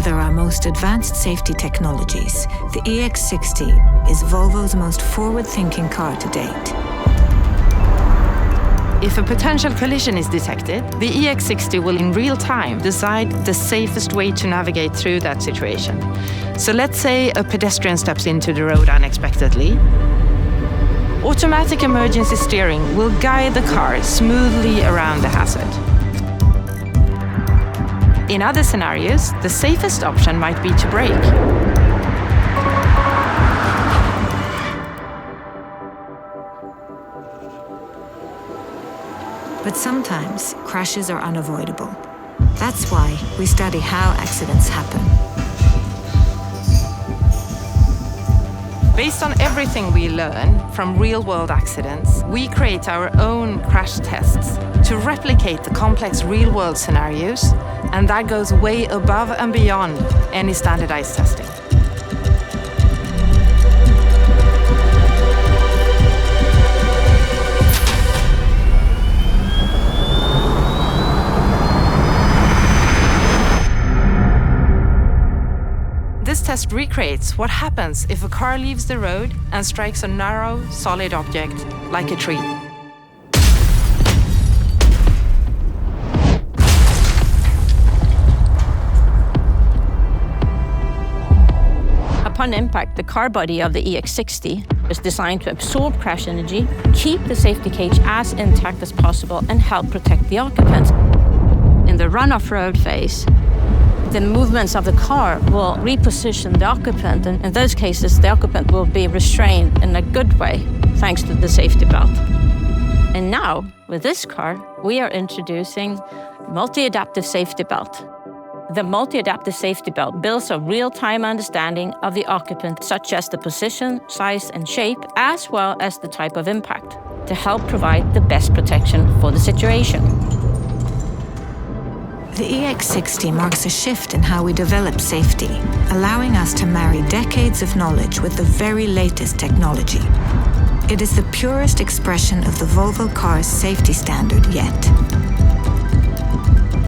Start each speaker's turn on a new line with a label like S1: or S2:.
S1: together our most advanced safety technologies, the EX60 is Volvo's most forward-thinking car to date.
S2: If a potential collision is detected, the EX60 will in real time decide the safest way to navigate through that situation. So let's say a pedestrian steps into the road unexpectedly. Automatic emergency steering will guide the car smoothly around the hazard. In other scenarios, the safest option might be to brake.
S1: But sometimes, crashes are unavoidable. That's why we study how accidents happen.
S2: Based on everything we learn from real-world accidents, we create our own crash tests to replicate the complex real-world scenarios, and that goes way above and beyond any standardized testing. This test recreates what happens if a car leaves the road and strikes a narrow, solid object like a tree.
S3: Upon impact, the car body of the EX60 is designed to absorb crash energy, keep the safety cage as intact as possible, and help protect the occupant. In the run-off-road phase, the movements of the car will reposition the occupant, and in those cases, the occupant will be restrained in a good way, thanks to the safety belt. And now, with this car, we are introducing multi-adaptive safety belt. The multi-adaptive safety belt builds a real-time understanding of the occupant, such as the position, size, and shape, as well as the type of impact, to help provide the best protection for the situation.
S1: The EX60 marks a shift in how we develop safety, allowing us to marry decades of knowledge with the very latest technology. It is the purest expression of the Volvo car's safety standard yet.